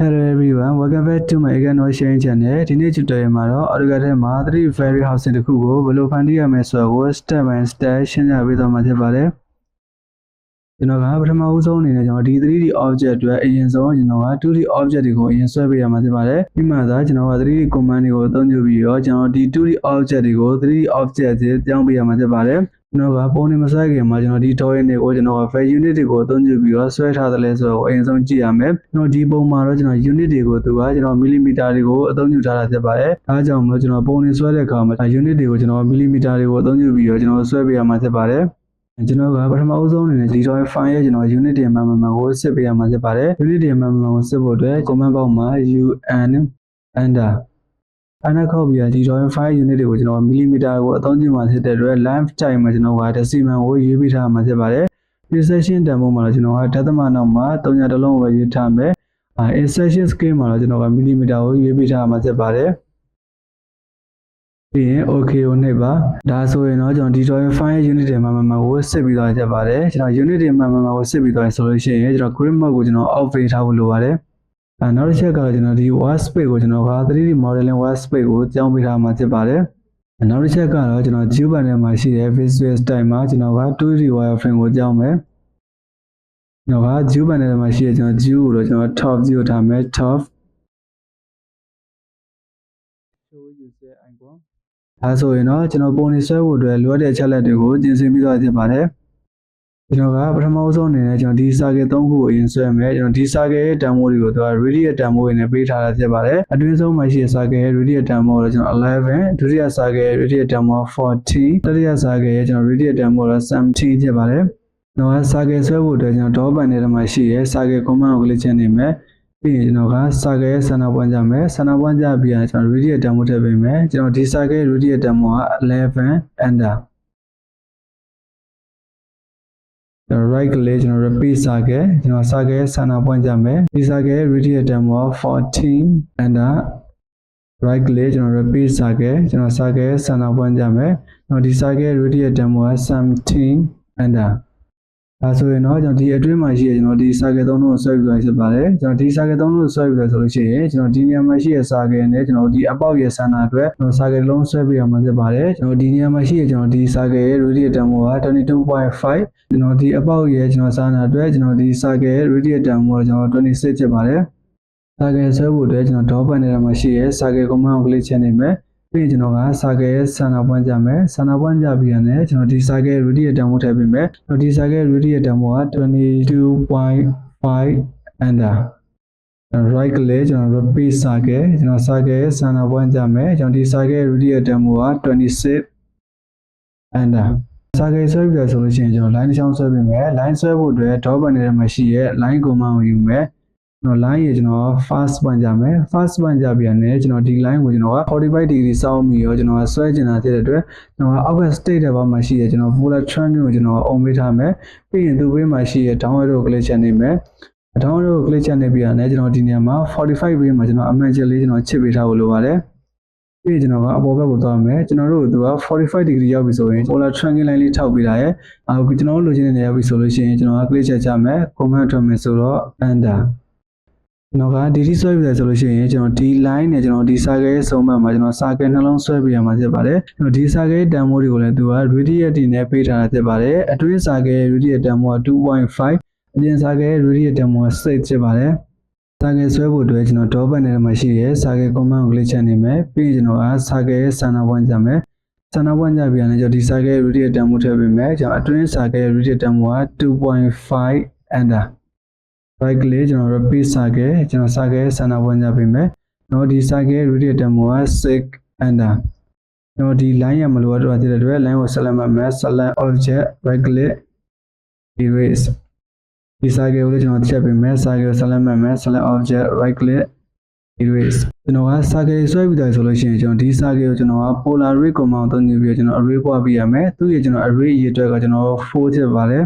Hello everyone, welcome back to my Agano sharing channel. Today tutorialမှာတော့ AutoCAD မှာ 3D fairy house တစ်ခုကိုဘယ်လိုဖန်တီးရမလဲဆိုတာကို step by step ရှင်းပြပေးသွားမှာဖြစ်ပါတယ်။ကျွန်တော်ကပထမဦးဆုံးအနေနဲ့ကျွန်တော်ဒီ 3D object အတွက်အရင်ဆုံးကျွန်တော်က 2D object တွေကိုအရင်ဆွဲပေးရမှာဖြစ်ပါတယ်။ပြီးမှသာကျွန်တော်က 3D command တွေကိုအသုံးပြုပြီးတော့ကျွန်တော်ဒီ 2D object တွေကို 3D object တွေပြောင်းပေးရမှာဖြစ်ပါတယ်။ကျွန်တော်ကပုံနေမဆွဲခင်မှာကျွန်တော်ဒီ drawing တွေကိုကျွန်တော်က file unit တွေကိုအသုံးပြုပြီးတော့ဆွဲထားတယ်လဲဆိုတော့အရင်ဆုံးကြည့်ရမယ်။ကျွန်တော်ဒီပုံမှာတော့ကျွန်တော် unit တွေကိုသူကကျွန်တော် millimeter တွေကိုအသုံးပြုထားတာဖြစ်ပါတယ်။ဒါကြောင့်မလို့ကျွန်တော်ပုံနေဆွဲတဲ့အခါမှာ unit တွေကိုကျွန်တော် millimeter တွေကိုအသုံးပြုပြီးတော့ကျွန်တော်ဆွဲပေးရမှာဖြစ်ပါတယ်။ကျွန်တော်ကပထမအဆုံးအနေနဲ့ဒီ drawing file ရဲ့ကျွန်တော် unit တွေမှန်ကိုစစ်ပေးရမှာဖြစ်ပါတယ်။ unit တွေမှန်ကိုစစ်ဖို့အတွက် command box မှာ un enterအနာခေါ်ပြီးဒီ drawing file unit တွေကိုကျွန်တော် millimeter ကိုအသုံးပြုမှာဖြစ်တဲ့အတွက် length time မှာကျွန်တော်က decimal ကိုရေးပေးထားမှာဖြစ်ပါတယ်။ precision တန်ဖိုးမှာတော့ကျွန်တော်ကဒသမနောက်မှာ3တလုံးကိုပဲရေးထားမယ်။ insertion scale မှာတော့ကျွန်တော်က millimeter ကိုရေးပေးထားမှာဖြစ်ပါတယ်။ပြီးရင် okay ကိုနှိပ်ပါဒါဆိုရင်တော့ကျွန်တော်ဒီ drawing file unit တွေမှန်ကိုစစ်ပြီးသွားကြပါတယ်။ကျွန်တော် unit တွေမှန်ကိုစစ်ပြီးသွားဆိုလို့ရှိရင်ကျွန်တော် grid mode ကိုကျွန်တော် off ပေးထားဖို့လိုပါတယ်။နောက်တစ်ချက်ကတော့ကျွန်တော်ဒီ workspace ကိုကျွန်တော်က 3D modeling workspace ကိုကြောင်းပေးထားမှာဖြစ်ပါတယ်။နောက်တစ်ချက်ကတော့ကျွန်တော် view panel မှာရှိတဲ့ visual style မှာကျွန်တော်က 2D wireframe ကိုကြောင်းမယ်။ကျွန်တော်က view panel မှာရှိတဲ့ကျွန်တော် view ကိုတော့ကျွန်တော် top view ထားမယ် top show user icon ဒါဆိုရင်တော့ကျွန်တော်ပုံနေဆွဲဖို့အတွက်လိုအပ်တဲ့အချက်လက်တွေကိုပြင်ဆင်ပြီးသွားဖြစ်ပါတယ်။ကျွန်တော်ကပထမဆုံးအနေနဲ့ကျွန်တော်ဒီ circle 3ခုကိုအရင်ဆွဲမယ်ကျွန်တော်ဒီ circle ရဲ့တန်ဖိုးတွေကိုသူက radius တန်ဖိုးနဲ့ပေးထားတာဖြစ်ပါတယ်အတွင်းဆုံးမှာရှိတဲ့ circle ရဲ့ radius တန်ဖိုးကိုကျွန်တော်11ဒုတိယ circle ရဲ့ radius တန်ဖိုး40တတိယ circle ရဲ့ကျွန်တော် radius တန်ဖိုးတော့70ဖြစ်ပါတယ်ကျွန်တော်က circle ဆွဲဖို့အတွက်ကျွန်တော် draw panel ထဲမှာရှိတဲ့ circle command ကို click ချနေမယ်ပြီးရင်ကျွန်တော်က circle ရဲ့ center point ကြမယ် center point ကြပြီးရင်ကျွန်တော် radius တန်ဖိုးထည့်ပေးမယ်ကျွန်တော်ဒီ circle ရဲ့ radius တန်ဖိုးက11 enter right click ကျွန်တော် repeat circle ကျွန်တော် circle ရဲ့ center point ကြမယ်ဒီ circle ရဲ့ radius တန်ဖိုး14 enter right click ကျွန်တော် repeat circle ကျွန်တော် circle ရဲ့ center point ကြမယ်ကျွန်တော်ဒီ circle ရဲ့ radius တန်ဖိုး17 enterဒါဆိုရင်တော့ကျွန်တော်ဒီအတွင်းမှာရှိရကျွန်တော်ဒီ circle 3လုံးကိုဆွဲပြီးသွားဖြစ်ပါတယ်ကျွန်တော်ဒီ circle 3လုံးကိုဆွဲပြီးသွားဆိုလို့ရှိရင်ကျွန်တော်ဒီနေရာမှာရှိရ circle နဲ့ကျွန်တော်ဒီအပေါက်ရဲ့ center အတွက်ကျွန်တော် circle လုံးဆွဲပြီးရမှာဖြစ်ပါတယ်ကျွန်တော်ဒီနေရာမှာရှိရကျွန်တော်ဒီ circle ရဲ့ radius တန်ဖိုးက 22.5 ကျွန်တော်ဒီအပေါက်ရဲ့ကျွန်တော် center အတွက်ကျွန်တော်ဒီ circle ရဲ့ radius တန်ဖိုးကကျွန်တော်26ဖြစ်ပါတယ် circle ဆွဲဖို့အတွက်ကျွန်တော် draw panel ထဲမှာရှိရ circle command ကို click ချနေမယ်ပြီးကျွန်တော်က circle ရဲ့ center point ကြမယ် center point ကြပြီးရင်လည်းကျွန်တော်ဒီ circle radius တန်ဖိုးထည့်ပေးမယ်ကျွန်တော်ဒီ circle radius တန်ဖိုးက 22.5 enter right click ကျွန်တော် repeat circle ကျွန်တော် circle ရဲ့ center point ကြမယ်ကျွန်တော်ဒီ circle radius တန်ဖိုးက26 enter circle ဆွဲပြီးဆိုလို့ရှိရင်ကျွန်တော် line တစ်ချောင်းဆွဲပေးမယ် line ဆွဲဖို့အတွက် draw panel ထဲမှာရှိရဲ့ line command ကိုယူမယ်ကျွန်တော် line ရေကျွန်တော် first point ကြမယ် first point ကြပြန်တယ်ကျွန်တော်ဒီ line ကိုကျွန်တော်က45 degree စောင်းပြီးတော့ကျွန်တော်ဆွဲကျင်တာဖြစ်တဲ့အတွက်ကျွန်တော်အောက်က state တဲ့ဘာမှရှိရကျွန်တော် polar trend ကိုကျွန်တော်အုံပေးထားမယ်ပြီးရင်သူ့ဘေးမှာရှိရ down arrow ကို click ချနေမယ် down arrow ကို click ချနေပြီးရင်ကျွန်တော်ဒီနေရာမှာ45 ဘေးမှာကျွန်တော် image လေးကျွန်တော်ချစ်ပေးထားဖို့လိုပါတယ်ပြီးကျွန်တော်ကအပေါ်ဘက်ကိုသွားမယ်ကျွန်တော်တို့ကသူက45 degree ရောက်ပြီဆိုရင် polar triangle line လေးထောက်ပေးတာရဲ့အခုကျွန်တော်လိုချင်တဲ့နေရာပြီဆိုလို့ရှိရင်ကျွန်တော်က click ချမယ် command ထွက်မယ်ဆိုတော့ enterကျွန်တော်ကဒီဆွဲပြတယ်ဆိုလို့ရှိရင်ကျွန်တော်ဒီ line နဲ့ကျွန်တော်ဒီ circle ရဲ့စုံမမှာကျွန်တော် circle နှလုံးဆွဲပြရမှာဖြစ်ပါတယ်ကျွန်တော်ဒီ circle ရဲ့တန်ဖိုးတွေကိုလည်းသူက radius တည်နဲ့ပေးထားတာဖြစ်ပါတယ်အတွင်း circle ရဲ့ radius တန်ဖိုးက 2.5 အပြင် circle ရဲ့ radius တန်ဖိုးက 6 ဖြစ်ပါတယ် circle ဆွဲဖို့အတွက်ကျွန်တော် draw panel ထဲမှာရှိတဲ့ circle command ကို click ချနေမယ်ပြီးရင်ကျွန်တော်က circle ရဲ့ center point ကြမယ် center point ကြပြီးရင်ကျွန်တော်ဒီ circle ရဲ့ radius တန်ဖိုးထည့်ပေးမယ်ကျွန်တော်အတွင်း circle ရဲ့ radius တန်ဖိုးက 2.5 enter right click ကျွန်တော် repeat circle ကျွန်တော် circle ရဲ့ center point ကြပေးမယ်ကျွန်တော်ဒီ circle ရဲ့ radius တန်ဖိုးက 6 enter ကျွန်တော်ဒီ line ရမလို့တော့တဲ့အတွက် line ကို select မယ် select object right click erase ဒီ circle ကိုလည်းကျွန်တော်ချက်ပေးမယ် circle ကို select မယ် select object right click erase ကျွန်တော်က circle ဆွဲပြီးသားဆိုလို့ရှိရင်ကျွန်တော်ဒီ circle ကိုကျွန်တော်က polar array command သုံးပြီးကျွန်တော် array ပွားပေးရမယ်သူ့ရဲ့ကျွန်တော် array အရေအတွက်ကကျွန်တော်4ဖြစ်ပါတယ်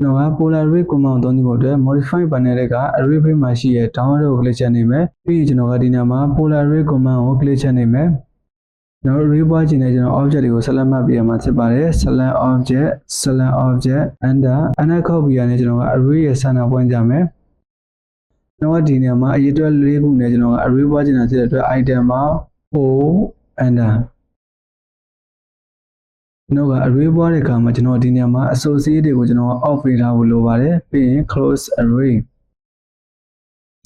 ကျွန်တော်က polar array command သုံးဖို့အတွက် modify panel တွေက array frame မှာရှိတဲ့ down arrow ကို click ချနေမယ်ပြီးရင်ကျွန်တော်ကဒီနေရာမှာ polar array command ကို click ချနေမယ်ကျွန်တော် array ပွားခြင်းနဲ့ကျွန်တော် object တွေကို select မှတ်ပေးရမှာဖြစ်ပါတယ် select object enter ခေါက်ပြီးရရင်ကျွန်တော်က array ရဲ့ center point ကြမယ် ကျွန်တော်ကဒီနေရာမှာအရေးအတွက်၄ခုနဲ့ကျွန်တော်က array ပွားချင်တာဖြစ်တဲ့အတွက် item မှာ 4 enter ကျွန်တော်က array ပွားတဲ့အခါမှာကျွန်တော်ဒီနေရာမှာ associate တွေကိုကျွန်တော် off ပေးထားဖို့လိုပါတယ်ပြီးရင် close array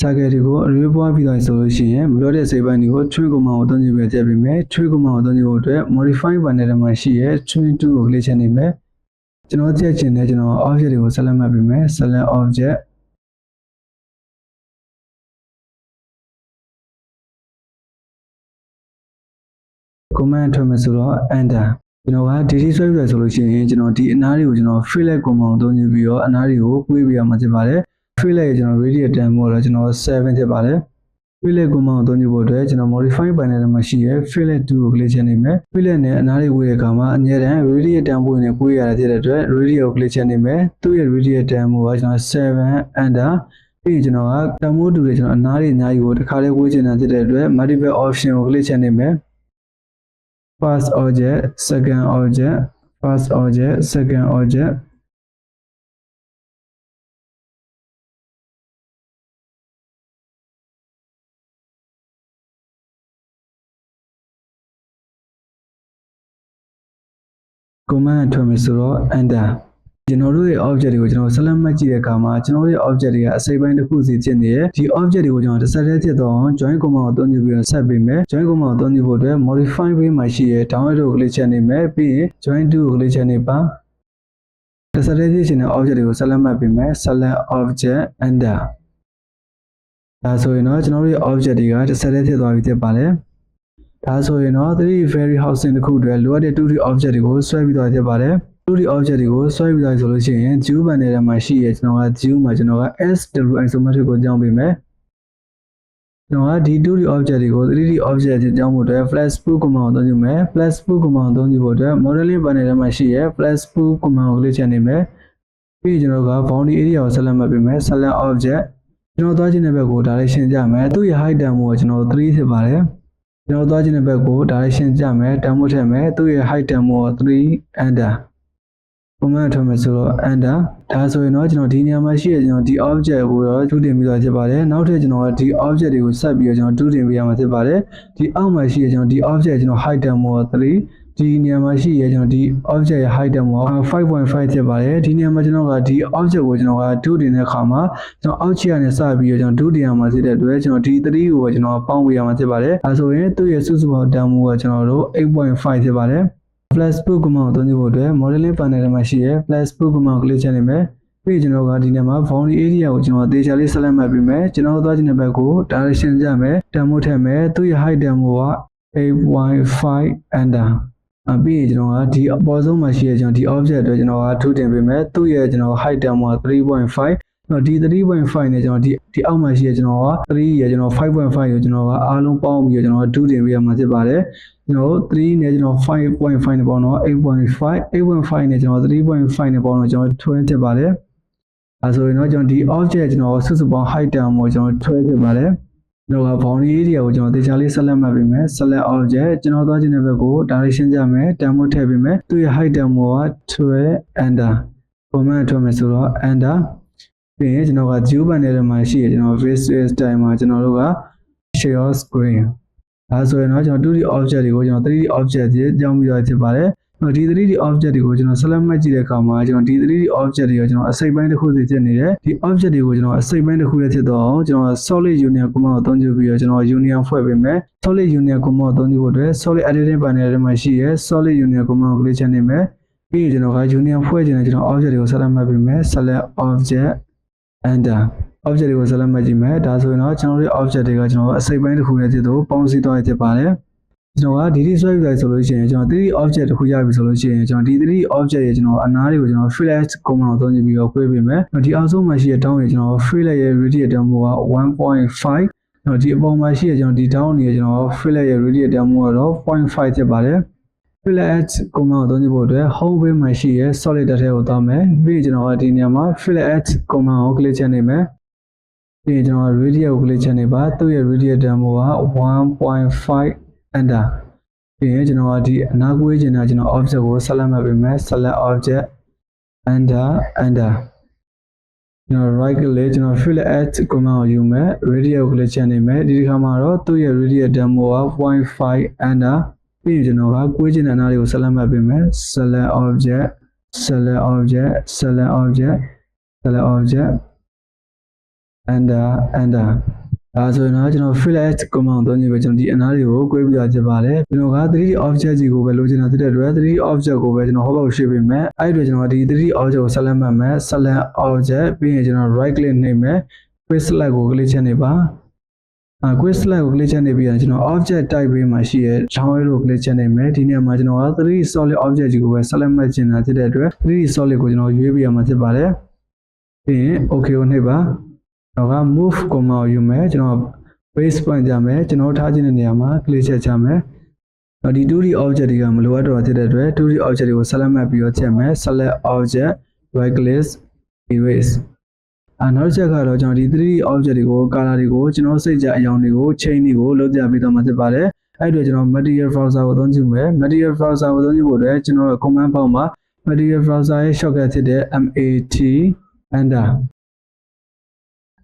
target တွေကို array ပွားပြီးတော့ဆိုလို့ရှိရင်မလို့တဲ့ save button ကို tree command ကိုအသုံးပြုပြီးတက်ပြီးမယ် tree command ကိုအသုံးပြုဖို့အတွက် modify button ထဲမှာရှိရဲ tree 2ကို click ချနေမယ်ကျွန်တော်တက်ချင်တဲ့ကျွန်တော် object တွေကို select မှတ်ပြီးမယ် select object command ထွက်မယ်ဆိုတော့ enter ကျွန်တော်ကဒီဒီဆွဲပြရဆိုလို့ရှိရင်ကျွန်တော်ဒီအနားတွေကိုကျွန်တော် fillet command ကိုအသုံးပြုပြီးတော့အနားတွေကိုပွေးပြရမှာဖြစ်ပါတယ် fillet ရဲ့ကျွန်တော် radius တန်ဖို့တော့ကျွန်တော်7ဖြစ်ပါတယ် fillet command ကိုအသုံးပြုဖို့အတွက်ကျွန်တော် modify button ထဲမှာရှိရဲ fillet 2ကို click ချနေမယ် fillet နဲ့အနားတွေဝေးတဲ့အခါမှာအနည်းတန်း radius တန်ဖို့နဲ့ပွေးရတာဖြစ်တဲ့အတွက် radius ကို click ချနေမယ်သူ့ရဲ့ radius တန်ဖို့ကကျွန်တော်7 enter ပြီးရင်ကျွန်တော်ကတန်ဖို့တူတဲ့ကျွန်တော်အနားတွေအများကြီးကိုတစ်ခါလေးဝေးချင်တာဖြစ်တဲ့အတွက် multiple option ကို click ချနေမယ်first object second object first object second object command ထွက်မယ်ဆိုတော့ enter ကျွန်တော်တို့ရဲ့ object တွေကိုကျွန်တော် select မှတ်ကြည့်တဲ့အခါမှာကျွန်တော်တို့ရဲ့ object တွေကအစိပ်ပိုင်းတစ်ခုစီဖြစ်နေရဲ့ဒီ object တွေကိုကျွန်တော်တစ်ဆက်တည်းဖြစ်တော့ join command ကိုအသုံးပြုပြီးတော့ဆက်ပေးမယ် join command ကိုအသုံးပြုဖို့အတွက် modify ဘေးမှာရှိရဲ့ download ကို click ချနေမယ်ပြီးရင် join to ကို click ချနေပါတစ်ဆက်တည်းဖြစ်တဲ့ object တွေကို select မှတ်ပေးမယ် select object enter ဒါဆိုရင်တော့ကျွန်တော်တို့ရဲ့ object တွေကတစ်ဆက်တည်းဖြစ်သွားပြီဖြစ်ပါတယ်ဒါဆိုရင်တော့ 3D very housing တစ်ခုအတွက်လိုအပ်တဲ့ 2D object တွေကိုဆွဲပြီးတော့ဖြစ်ပါတယ် 2D object တွေကိုဆွဲပြီးတော့ဆိုလို့ရှိရင် view button ထဲမှာရှိရဲကျွန်တော်က view မှာကျွန်တော်က SW isometric ကိုကြောင်းပေးမယ်ကျွန်တော်ကဒီ 2D object တွေကို 3D object အကြောင်းဖို့အတွက် flash spool command ကိုအသုံးပြုမယ် flash spool command ကိုအသုံးပြုဖို့အတွက် modeling button ထဲမှာရှိရဲ flash spool command ကို click ချနေမယ်ပြီးရင်ကျွန်တော်က boundary area ကို select မှတ်ပေးမယ် select object ကျွန်တော်သွားခြင်းတဲ့ဘက်ကို direction ကြမယ်သူ့ရဲ့ height တန်ဖို့ကကျွန်တော်3ဖြစ်ပါတယ်ကျွန်တော်သွားခြင်းတဲ့ဘက်ကို direction ကြမယ်တန်ဖို့ထည့်မယ်သူ့ရဲ့ height တန်ဖို့3 enter command ထွက်မယ်ဆိုတော့ enter ဒါဆိုရင်တော့ကျွန်တော်ဒီနေရာမှာရှိရကျွန်တော်ဒီ object ကိုတော့တူးတင်ပြီးတော့ဖြစ်ပါတယ်နောက်ထပ်ကျွန်တော်ကဒီ object တွေကိုဆက်ပြီးတော့ကျွန်တော်တူးတင်ပေးရမှာဖြစ်ပါတယ်ဒီအောက်မှာရှိရကျွန်တော်ဒီ object ကျွန်တော် height တန်ဖို့3ဒီနေရာမှာရှိရကျွန်တော်ဒီ object ရဲ့ height တန်ဖို့ 5.5 ဖြစ်ပါတယ်ဒီနေရာမှာကျွန်တော်ကဒီ object ကိုကျွန်တော်ကတူးတင်တဲ့အခါမှာကျွန်တော်အောက်ခြေကနေစပြီးတော့ကျွန်တော်တူးတင်ရမှာဖြစ်တဲ့အတွက်ကျွန်တော်ဒီ3ကိုကျွန်တော်ပေါင်းပေးရမှာဖြစ်ပါတယ်ဒါဆိုရင်သူ့ရဲ့စုစုပေါင်းတန်ဖို့ကကျွန်တော်တို့ 8.5 ဖြစ်ပါတယ်flash spool command ကိုအသုံးပြုဖို့အတွက် modeling panel ထဲမှာရှိရဲ flash spool command ကို click ချနေမယ်ပြီးကျွန်တော်ကဒီနေရာမှာ boundary area ကိုကျွန်တော်အသေးချာလေး select မှတ်ပြီးမယ်ကျွန်တော်သွားခြင်းတဲ့ဘက်ကို direction ကြမယ်တန်ဖို့ထည့်မယ်သူ့ရဲ့ height တန်ဖို့က 8.5 enter ပြီးရင်ကျွန်တော်ကဒီအပေါ်ဆုံးမှာရှိရဲကျွန်တော်ဒီ object အတွက်ကျွန်တော်ကထူးတင်ပေးမယ်သူ့ရဲ့ကျွန်တော် height တန်ဖို့က 3.5ဒီ 3.5 နဲ့ကျွန်တော်ဒီအောက်မှာရှိရကျွန်တော်က3ရကျွန်တော် 5.5 ကိုကျွန်တော်ကအားလုံးပေါင်းပြီးတော့ကျွန်တော်2တင်ပေးရမှာဖြစ်ပါတယ်ကျွန်တော်3နဲ့ကျွန်တော် 5.5 နဲ့ပေါင်းတော့ 8.5 နဲ့ကျွန်တော် 3.5 နဲ့ပေါင်းတော့ကျွန်တော်12ဖြစ်ပါတယ်အဲဆိုရင်တော့ကျွန်တော်ဒီ object ကျွန်တော်စုစုပေါင်း height တန်ကိုကျွန်တော်12ဖြစ်ပါတယ်ကျွန်တော်က boundary area ကိုကျွန်တော်တေချာလေး select မှတ်ပေးမယ် select object ကျွန်တော်သွားခြင်းတဲ့ဘက်ကို direction ကြမယ်တန်ဖို့ထည့်ပေးမယ်သူ့ရဲ့ height တန်ကိုက12 enter command ထွက်မယ်ဆိုတော့ enterပြီးရင်ကျွန်တော်က view button ထဲမှာရှိရကျွန်တော် visual style မှာကျွန်တော်တို့က share screen ဒါဆိုရင်တော့ကျွန်တော် 2D object တွေကိုကျွန်တော် 3D object တွေကြောင်းပြီးတော့ဖြစ်ပါတယ်ဒီ 3D object တွေကိုကျွန်တော် select မှတ်ကြည့်တဲ့အခါမှာကျွန်တော်ဒီ 3D object တွေကိုကျွန်တော်အစိပ်ပိုင်းတစ်ခုစီဖြစ်နေတယ်ဒီ object တွေကိုကျွန်တော်အစိပ်ပိုင်းတစ်ခုလေးဖြစ်တော့ကျွန်တော် solid union command ကိုအသုံးပြုပြီးတော့ကျွန်တော် union ဖွဲ့ပေးမယ် solid union command ကိုအသုံးပြုဖို့အတွက် solid editing panel ထဲမှာရှိရ solid union command ကို click ချနေမယ်ပြီးရင်ကျွန်တော်က union ဖွဲ့ခြင်းနဲ့ကျွန်တော် object တွေကို select မှတ်ပေးမယ် select object enter object တွေကို select မှတ်ကြည့်မယ်ဒါဆိုရင်တော့ကျွန်တော်တို့ object တွေကကျွန်တော်အစိပ်ပိုင်းတစ်ခုနဲ့ဖြစ်တော့ပေါင်းစည်းသွားရဖြစ်ပါတယ်ကျွန်တော်ကဒီဆွဲပြလိုက်ဆိုလို့ရှိရင်ကျွန်တော် 3D object တစ်ခုရပြီဆိုလို့ရှိရင်ကျွန်တော်ဒီ 3D object ရဲ့ကျွန်တော်အနားတွေကိုကျွန်တော် fillet command ကိုသုံးပြီးတော့ခွဲပေးမယ်ဒီအောက်ဆုံးမှာရှိတဲ့ down ရဲ့ကျွန်တော် fillet ရဲ့ radius တန်ဖိုးက 1.5 ကျွန်တော်ဒီအပေါ်မှာရှိတဲ့ကျွန်တော်ဒီ down ရဲ့ကျွန်တော် fillet ရဲ့ radius တန်ဖိုးကတော့ 0.5 ဖြစ်ပါတယ်fillet command ကိုသုံးဖို့အတွက် home page မှာရှိရဲ solid တက်ထဲကိုသွားမယ်ပြီးကျွန်တော်ကဒီနေရာမှာ fillet command ကို click ချနေမယ်ပြီးရင်ကျွန်တော် radius ကို click ချနေပါသူ့ရဲ့ radius တန်ဖိုးက 1.5 enter ပြီးရင်ကျွန်တော်ကဒီအနားကွေးချင်တာကျွန်တော် object ကို select မှတ်ပေးမယ် select object enter ကျွန်တော် right click ကျွန်တော် fill at command ကိုယူမယ် radius ကို click ချက်နေမယ်ဒီခါမှာတော့သူ့ရဲ့ radius demo က 0.5 enter ပြီးရင်ကျွန်တော်ကကွေးချင်တဲ့အနားလေးကို select မှတ်ပေးမယ် select object select object select object select object enter enter ဒါဆိုရင်တော့ကျွန်တော် fill at command သုံးပြီးပဲကျွန်တော်ဒီအနားလေးကိုကွေးပြချင်ပါတယ်ကျွန်တော်က 3D object ကြီးကိုပဲလိုချင်တာတဲ့အတွက် 3D object ကိုပဲကျွန်တော်ဟောပေါ့ရွှေ့ပေးမယ်အဲ့ဒီအတွက်ကျွန်တော်ဒီ 3D object ကို select မှတ်မယ် select object ပြီးရင်ကျွန်တော် right click နှိပ်မယ် quick select ကို click ချက်နေပါquick select ကို click ချက်နေပြီးရင်ကျွန်တော် object type ဘေးမှာရှိတဲ့ down arrow ကို click ချက်နေမယ်ဒီနေရာမှာကျွန်တော်က 3D solid object ကြီးကိုပဲ select မှတ်ချင်တာဖြစ်တဲ့အတွက် 3D solid ကိုကျွန်တော်ရွေးပြရမှာဖြစ်ပါတယ်ပြီးရင် okay ကိုနှိပ်ပါတော့က move command ကိုယူမယ်ကျွန်တော် base point ကြမယ်ကျွန်တော်ထားခြင်းတဲ့နေရာမှာ click ချက်ချမယ်ဒီ 2D object တွေကမလိုအပ်တော့တဲ့အတွက် 2D object တွေကို select မှတ်ပြီးတော့ချက်မယ် select object right click erase နောက်ချက်ကတော့ကျွန်တော်ဒီ 3D object တွေကို color တွေကိုကျွန်တော်စိတ်ကြအရောင်တွေကို chain တွေကိုလုပ်ပြပေးတော့မှာဖြစ်ပါတယ်အဲ့အတွက်ကျွန်တော် material browser ကိုသုံးကြည့်မယ် material browser ကိုသုံးကြည့်ဖို့အတွက်ကျွန်တော် command box မှာ material browser ရဲ့ shortcut ဖြစ်တဲ့ mat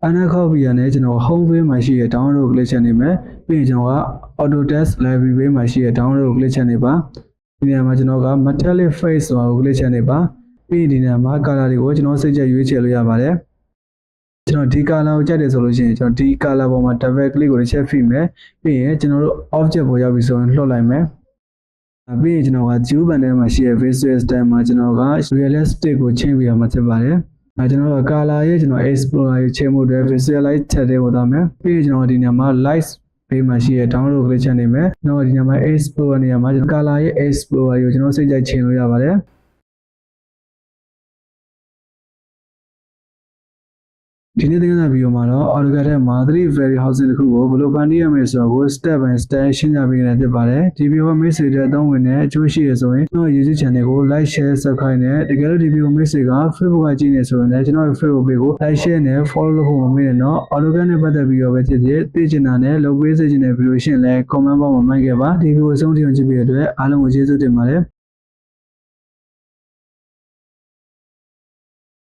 enter copy ရနဲ့ကျွန်တော် home page မှာရှိတဲ့ download ကို click ချက်နေမယ်ပြီးရင်ကျွန်တော်က Autodesk library page မှာရှိတဲ့ download ကို click ချက်နေပါဒီနေရာမှာကျွန်တော်က metallic face ဆိုတာကို click ချက်နေပါပြီးရင်ဒီနေရာမှာ color တွေကိုကျွန်တော်စိတ်ကြရွေးချယ်လို့ရပါတယ်ကျွန်တော်ဒီ color ကိုကြိုက်တယ်ဆိုလို့ရှိရင်ကျွန်တော်ဒီ color ပေါ်မှာ double click ကိုတစ်ချက်ဖိမယ်ပြီးရင်ကျွန်တော်တို့ object ပေါ်ရောက်ပြီဆိုရင်လွှတ်လိုက်မယ်ပြီးရင်ကျွန်တော်က view panel မှာရှိတဲ့ visual style မှာကျွန်တော်က realistic ကိုချိန်ပြရမှာဖြစ်ပါတယ်ကျွန်တော်တို့ color ရဲ့ကျွန်တော် explorer ကိုချိန်မှုတွေ visualize ထည့်တဲ့ပေါ်သားမယ်ပြီးရင်ကျွန်တော်ဒီနေရာမှာ light ဘေးမှာရှိတဲ့ download ကို click ချက်နေမယ်ကျွန်တော်ဒီနေရာမှာ explorer နေရာမှာကျွန်တော် color ရဲ့ explorer ကိုကျွန်တော်စိတ်ကြိုက်ချိန်လို့ရပါတယ်ဒီနေ့သင်ခန်းစာဗီဒီယိုမှာတော့ AutoCAD ထဲမှာ 3D Very Housing တစ်ခုကိုဘယ်လိုဖန်တီးရမလဲဆိုတာကို step by step ရှင်းပြပေးနေတာဖြစ်ပါတယ်ဒီဗီဒီယိုကမိတ်ဆွေတွေအသုံးဝင်တဲ့အကျိုးရှိရဆိုရင်ကျွန်တော် YouTube channel ကို like share subscribe နဲ့တကယ်လို့ဒီဗီဒီယိုမိတ်ဆွေက Facebook ကကြည့်နေဆိုရင်လည်းကျွန်တော်ရဲ့ Facebook page ကို like share နဲ့ follow လုပ်ဖို့မမေ့နဲ့နော် AutoCAD နဲ့ပတ်သက်ပြီးတော့ပဲဖြစ်ဖြစ်သိချင်တာနဲ့လုပ်ပေးစေချင်တဲ့ဗီဒီယိုရှင်းလဲ comment box မှာမှတ်ခဲ့ပါဒီဗီဒီယိုအဆုံးထိအောင်ကြည့်ပြီးတဲ့အတွက်အားလုံးကိုကျေးဇူးတင်ပါတယ်